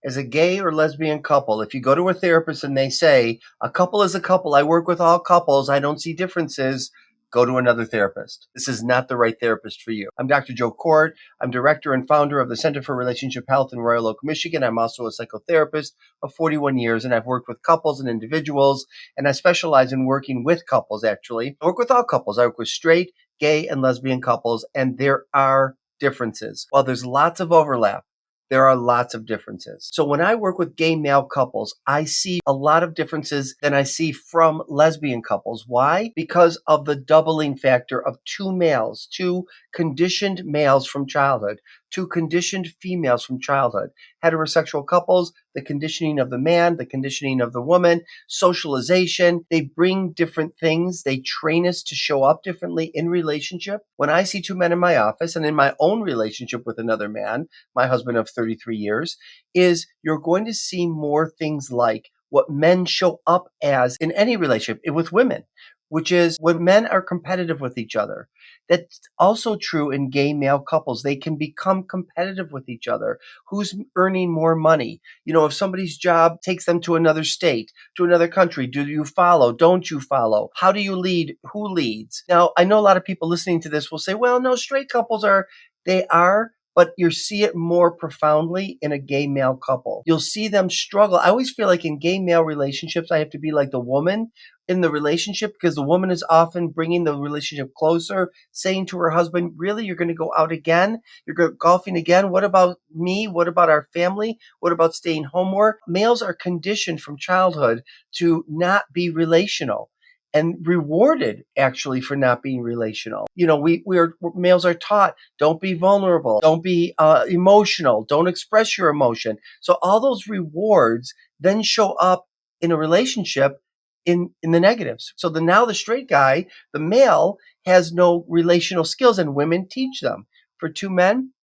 as a gay or lesbian couple, if you go to a therapist and they say, a couple is a couple, I work with all couples, I don't see differences, go to another therapist. This is not the right therapist for you. I'm Dr. Joe Kort. I'm director and founder of the Center for Relationship Health in Royal Oak, Michigan. I'm also a psychotherapist of 41 years, and I've worked with couples and individuals, and I specialize in working with couples, actually. I work with all couples. I work with straight, gay, and lesbian couples, and there are differences. While there's lots of overlap, there are lots of differences. So when I work with gay male couples, I see a lot of differences than I see from lesbian couples. Why? Because of the doubling factor of two males, two conditioned males from childhood, two conditioned females from childhood. Heterosexual couples, the conditioning of the man, the conditioning of the woman, socialization. They bring different things. They train us to show up differently in relationship. When I see two men in my office and in my own relationship with another man, my husband of 33 years, is you're going to see more things like what men show up as in any relationship with women, which is when men are competitive with each other. That's also true in gay male couples. They can become competitive with each other. Who's earning more money? You know, if somebody's job takes them to another state, to another country, do you follow? Don't you follow? How do you lead? Who leads? Now, I know a lot of people listening to this will say, well, no, straight couples they are, but you see it more profoundly in a gay male couple. You'll see them struggle. I always feel like in gay male relationships, I have to be like the woman in the relationship because the woman is often bringing the relationship closer, saying to her husband, really, you're going to go out again? You're going golfing again? What about me? What about our family? What about staying home more? Males are conditioned from childhood to not be relational and rewarded actually for not being relational. You know, males are taught, don't be vulnerable, don't be emotional, don't express your emotion. So all those rewards then show up in a relationship in the negatives. So now the straight guy, the male, has no relational skills and women teach them. For two men,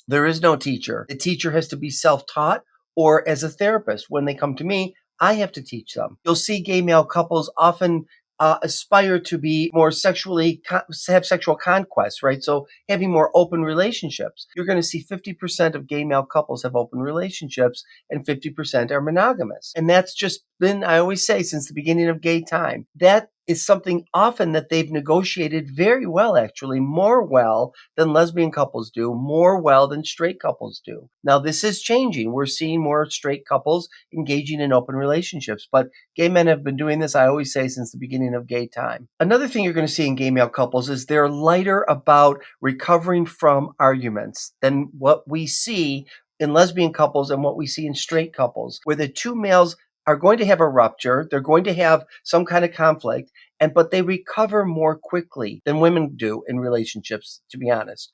there is no teacher. The teacher has to be self-taught, or as a therapist, when they come to me, I have to teach them. You'll see gay male couples often aspire to be more have sexual conquest, right? So having more open relationships. You're going to see 50% of gay male couples have open relationships and 50% are monogamous. And that's just been, I always say, since the beginning of gay time. That is something often that they've negotiated very well, actually, more well than lesbian couples do, more well than straight couples do. Now, this is changing. We're seeing more straight couples engaging in open relationships, but gay men have been doing this, I always say, since the beginning of gay time. Another thing you're going to see in gay male couples is they're lighter about recovering from arguments than what we see in lesbian couples and what we see in straight couples, where the two males are going to have a rupture. They're going to have some kind of conflict, but they recover more quickly than women do in relationships, to be honest.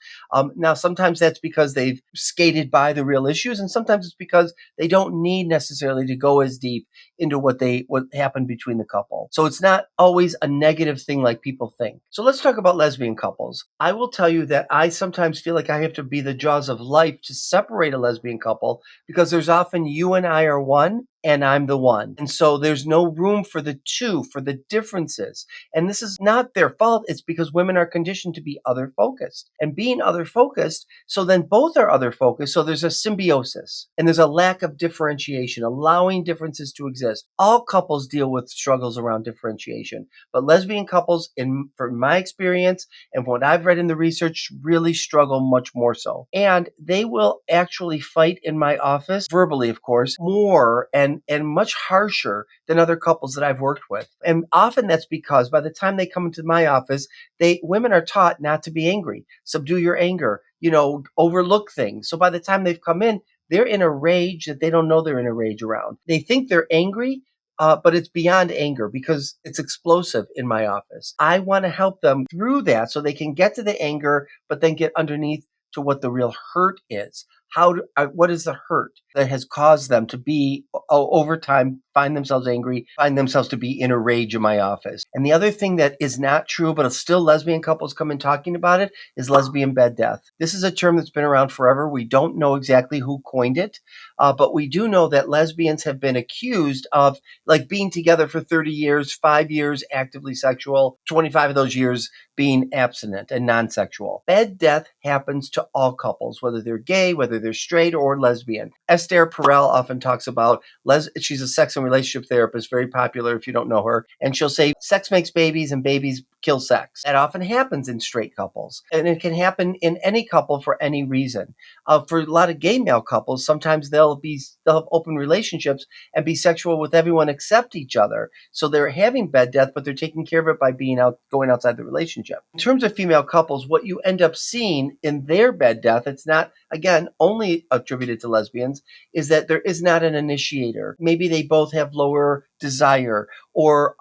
Now, sometimes that's because they've skated by the real issues, and sometimes it's because they don't need necessarily to go as deep into what happened between the couple. So it's not always a negative thing like people think. So let's talk about lesbian couples. I will tell you that I sometimes feel like I have to be the jaws of life to separate a lesbian couple, because there's often you and I are one, and I'm the one. And so there's no room for the two, for the differences. And this is not their fault. It's because women are conditioned to be other focused. And being other focused, so then both are other focused. So there's a symbiosis and there's a lack of differentiation, allowing differences to exist. All couples deal with struggles around differentiation, but lesbian couples, from my experience and what I've read in the research, really struggle much more so. And they will actually fight in my office, verbally, of course, more and much harsher than other couples that I've worked with. And often that's because by the time they come into my office, women are taught not to be angry, subdue your anger, overlook things. So by the time they've come in, they're in a rage that they don't know they're in a rage around. They think they're angry, but it's beyond anger because it's explosive in my office. I want to help them through that so they can get to the anger, but then get underneath to what the real hurt is. What is the hurt that has caused them to be, over time, find themselves angry, find themselves to be in a rage in my office? And the other thing that is not true, but still lesbian couples come in talking about it, is lesbian bed death. This is a term that's been around forever. We don't know exactly who coined it, but we do know that lesbians have been accused of being together for 30 years, 5 years actively sexual, 25 of those years being abstinent and non-sexual. Bed death happens to all couples, whether they're gay, whether they're straight or lesbian. Esther Perel often talks about, she's a sex and relationship therapist, very popular if you don't know her, and she'll say sex makes babies and babies kill sex. That often happens in straight couples, and it can happen in any couple for any reason. For a lot of gay male couples, sometimes they'll have open relationships and be sexual with everyone except each other. So they're having bed death, but they're taking care of it by going outside the relationship. In terms of female couples, what you end up seeing in their bed death, it's not, again, only attributed to lesbians, is that there is not an initiator. Maybe they both have lower desire or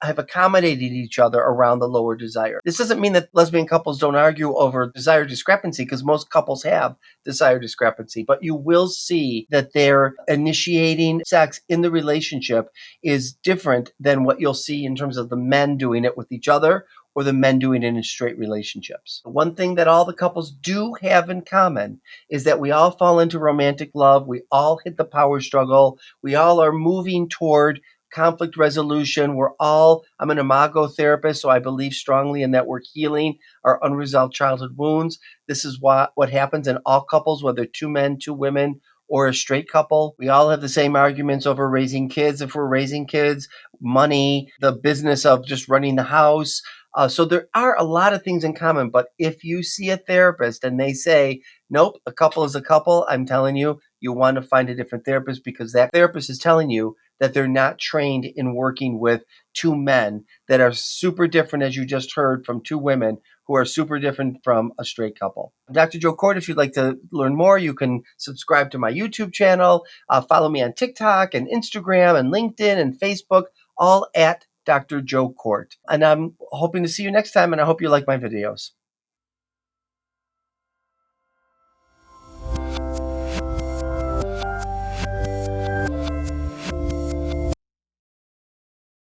have accommodated each other around the lower desire. This doesn't mean that lesbian couples don't argue over desire discrepancy, because most couples have desire discrepancy, but you will see that their initiating sex in the relationship is different than what you'll see in terms of the men doing it with each other or the men doing it in straight relationships. One thing that all the couples do have in common is that we all fall into romantic love. We all hit the power struggle. We all are moving toward conflict resolution. I'm an imago therapist, so I believe strongly in that we're healing our unresolved childhood wounds. This is what happens in all couples, whether two men, two women, or a straight couple. We all have the same arguments over raising kids, if we're raising kids, money, the business of just running the house. So there are a lot of things in common, but if you see a therapist and they say, nope, a couple is a couple, I'm telling you, you want to find a different therapist, because that therapist is telling you that they're not trained in working with two men that are super different, as you just heard, from two women who are super different from a straight couple. Dr. Joe Kort, if you'd like to learn more, you can subscribe to my YouTube channel, follow me on TikTok and Instagram and LinkedIn and Facebook, all at Dr. Joe Kort. And I'm hoping to see you next time, and I hope you like my videos.